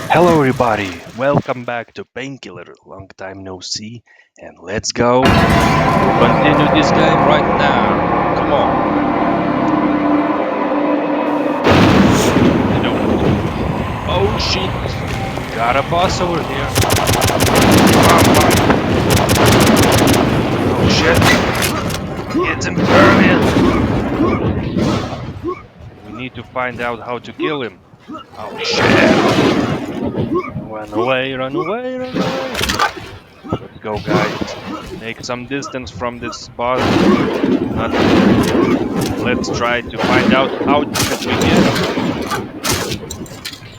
Hello everybody, welcome back to Painkiller, long time no see, and let's go continue this game right now, come on. I don't want to. Oh shit, got a boss over here. Oh shit, it's impervious. We need to find out how to kill him. Oh shit. Run away, run away, run away. Let's go, guys. Make some distance from this boss. Not... Let's try to find out how should we get him.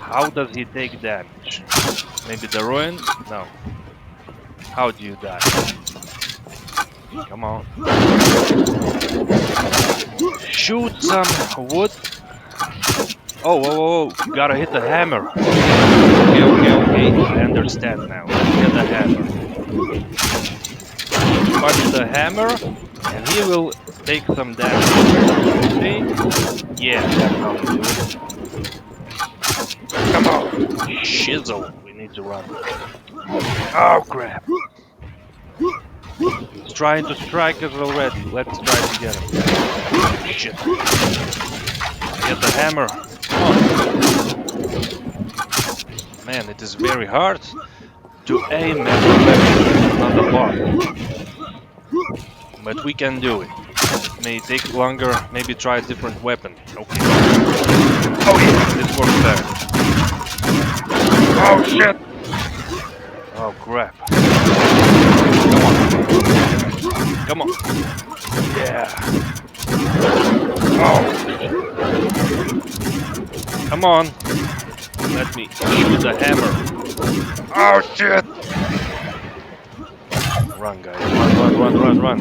How does he take damage? Maybe the ruin? No. How do you die? Come on. Shoot some wood. Oh, whoa, whoa, whoa. Gotta hit the hammer. Okay. I understand now. Hit the hammer. Punch the hammer, and he will take some damage. See? Yeah, that's how we do it. Come on. Shizzle. We need to run. Oh, crap. He's trying to strike us already. Let's try to get him. Shit. Get the hammer. Man, it is very hard to aim at the weapon, not the boss. But we can do it. May take longer, maybe try a different weapon. Okay. Oh yeah, this works better. Oh shit! Oh crap. Come on. Yeah. Oh. Come on. Let me shoot the hammer. Oh shit! Run, guys. Run.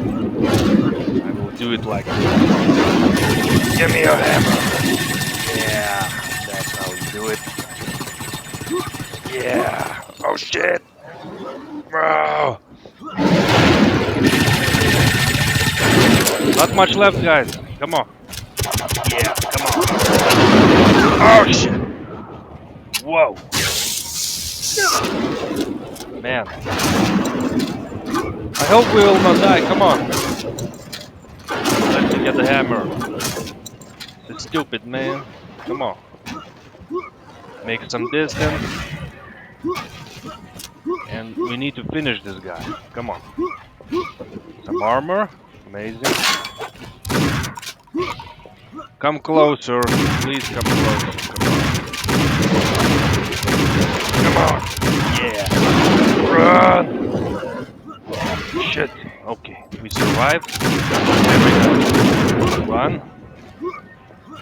I will do it like this. Give me your hammer. Yeah, that's how you do it. Yeah. Oh shit! Bro. Not much left, guys. Come on. Yeah, come on. Oh shit! Whoa! Man. I hope we will not die, come on! Let me get the hammer. It's stupid, man. Come on. Make some distance. And we need to finish this guy. Come on. Some armor. Amazing. Come closer. Please come closer. Come on. Yeah. Run. Shit. Okay. We survived. Run.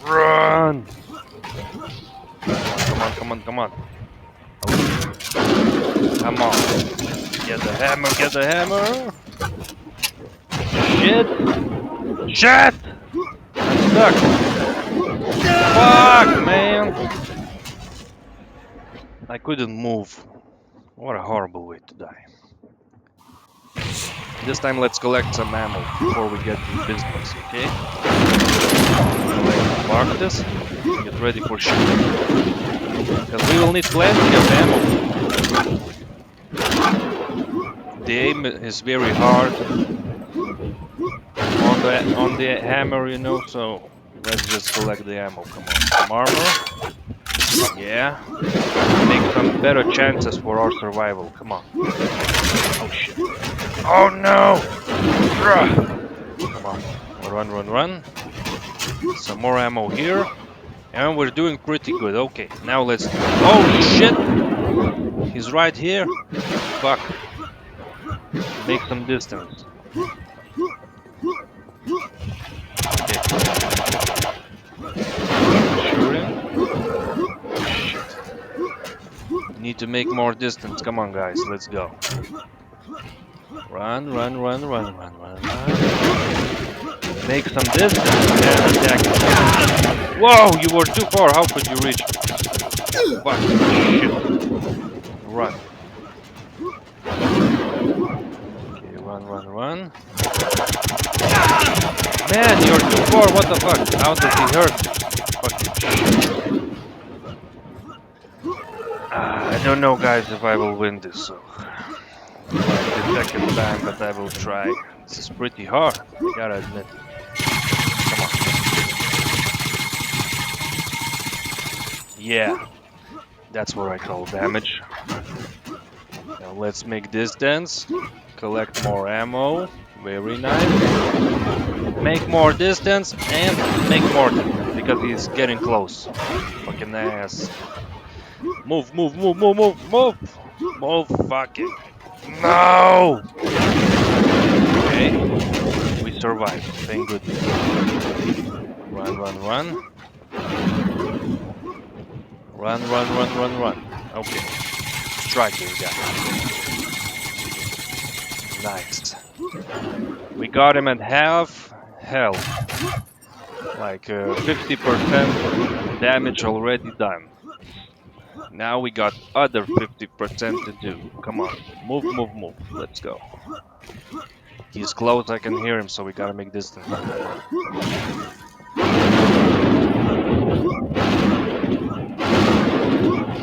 Run. Come on. Come on. Get the hammer. Shit. I'm stuck. Fuck, man. I couldn't move. What a horrible way to die. This time let's collect some ammo before we get to business, okay? Mark this. Get ready for shooting. Because we will need plenty of ammo. The aim is very hard on the hammer, you know, so let's just collect the ammo. Come on. Some armor. Yeah. Make some better chances for our survival. Come on. Oh shit. Oh no! Come on. Run. Some more ammo here. And we're doing pretty good. Okay, now let's... Oh shit! He's right here. Fuck. Make some distance. Okay. Need to make more distance. Come on, guys. Let's go. Run. Make some distance and attack. Whoa! You were too far. How could you reach? Fuck. Shit. Run. Okay, run. Man, you're too far. What the fuck? How does he hurt? Fucking shit. I don't know, guys, if I will win this, so like the second time, but I will try. This is pretty hard, I gotta admit. Come on. Yeah, that's what I call damage. Now let's make distance, collect more ammo, very nice. Make more distance and make more distance because he's getting close. Fucking ass. Move, move, move, move, move, move! Move, fucking. No! Okay, we survived, thank goodness. Run, run, run. Run, run, run, run, run. Okay, strike this guy. Nice. We got him at half health. Like 50% damage already done. Now we got other 50% to do. Come on, move, move, move. Let's go. He's close, I can hear him, so we gotta make distance.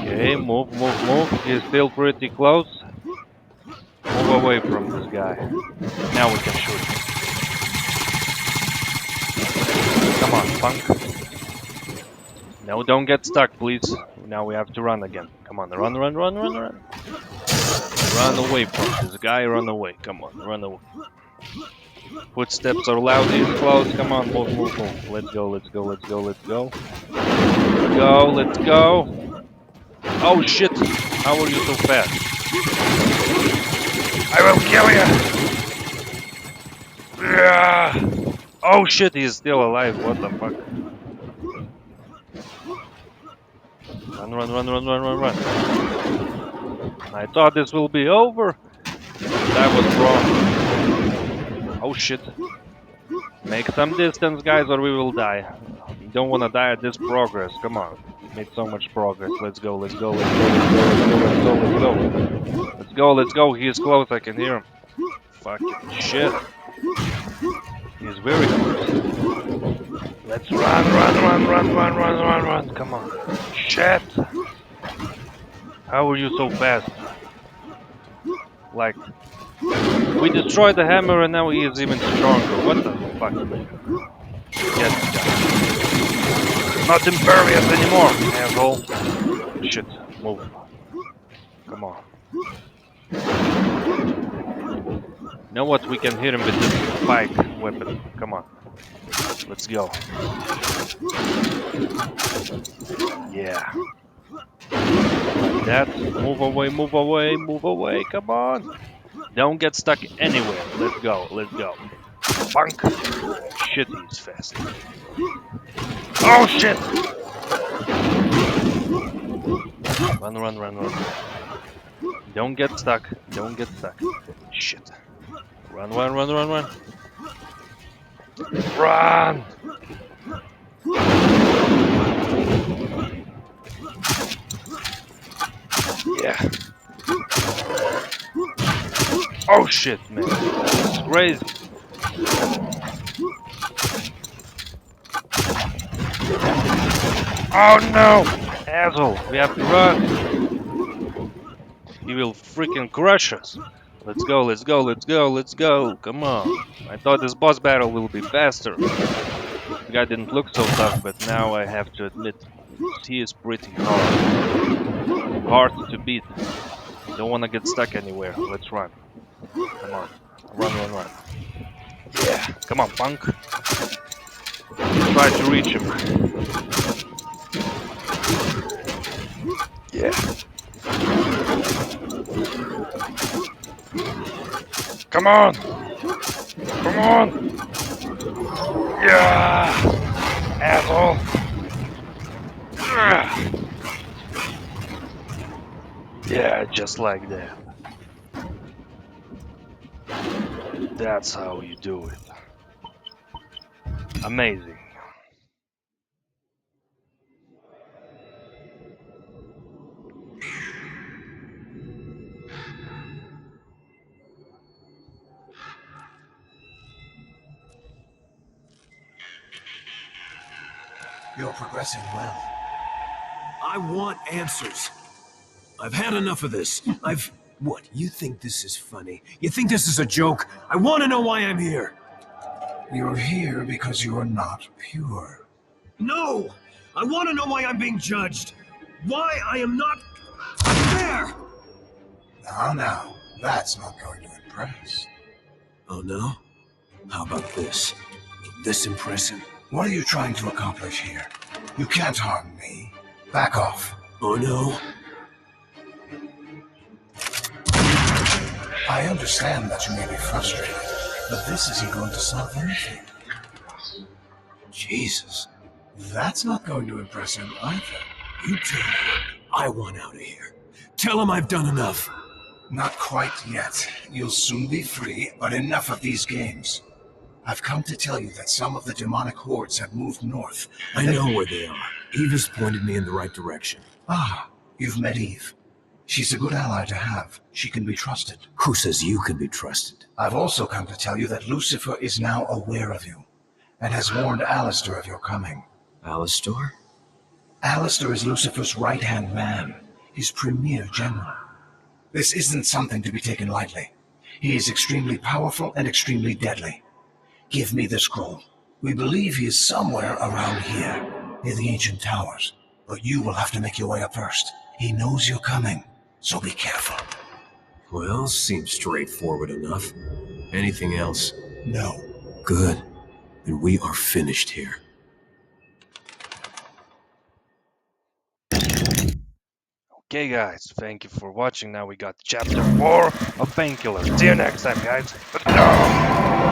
Okay, move, move, move. He's still pretty close. Move away from this guy. Now we can shoot him. Come on, punk. No, don't get stuck, please. Now we have to run again. Come on, run, run, run, run, run. Run away from this guy, run away. Come on, run away. Footsteps are loud, he's close. Come on, move, move, move. Let's go, let's go, let's go, let's go. Let's go, let's go. Oh shit! How are you so fast? I will kill you! Yeah. Oh shit, he's still alive. What the fuck? Run, run, run, run, run, run, run. I thought this will be over. That was wrong. Oh shit. Make some distance, guys, or we will die. You don't want to die at this progress. Come on. Made so much progress. Let's go, let's go, let's go, let's go, let's go, let's go, let's go. Let's go, let's go. He is close, I can hear him. Fucking shit. He's very close. Let's run, run, run, run, run, run, run, run. Come on. Shit. How are you so fast? Like, we destroyed the hammer and now he is even stronger. What the fuck? Yes, guy. Not impervious anymore, asshole. Shit, move. Come on. You know what? We can hit him with this spike weapon. Come on. Let's go. Yeah. Like that. Move away, move away, move away. Come on. Don't get stuck anywhere. Let's go, let's go. Punk. Shit, he's fast. Oh shit! Run, run, run, run. Don't get stuck. Don't get stuck. Shit. Run, run, run, run, run. Run! Yeah. Oh shit, man. That's crazy. Oh no! Asshole, we have to run. He will freaking crush us. Let's go, let's go, let's go, let's go. Come on. I thought this boss battle will be faster. The guy didn't look so tough, but now I have to admit, he is pretty hard. Hard to beat. Don't want to get stuck anywhere. Let's run. Come on. Run, run, run. Yeah. Come on, punk. Try to reach him. Yeah. Come on! Come on! Yeah! Asshole! Yeah, just like that. That's how you do it. Amazing. You're progressing well. I want answers. I've had enough of this. What, you think this is funny? You think this is a joke? I want to know why I'm here. You're here because you are not pure. No! I want to know why I'm being judged. Why I am not there! Now, that's not going to impress. Oh no? How about this? Will this impress him? What are you trying to accomplish here? You can't harm me. Back off. Oh no? I understand that you may be frustrated, but this isn't going to solve anything. Jesus. That's not going to impress him either. You tell him I want out of here. Tell him I've done enough. Not quite yet. You'll soon be free, but enough of these games. I've come to tell you that some of the demonic hordes have moved north. I know where they are. Eve has pointed me in the right direction. Ah, you've met Eve. She's a good ally to have. She can be trusted. Who says you can be trusted? I've also come to tell you that Lucifer is now aware of you, and has warned Alistair of your coming. Alistair? Alistair is Lucifer's right-hand man, his premier general. This isn't something to be taken lightly. He is extremely powerful and extremely deadly. Give me the scroll. We believe he is somewhere around here, near the ancient towers. But you will have to make your way up first. He knows you're coming, so be careful. Well, seems straightforward enough. Anything else? No. Good. Then we are finished here. Okay, guys, thank you for watching. Now we got chapter 4 of Painkiller. See you next time, guys. Let's go!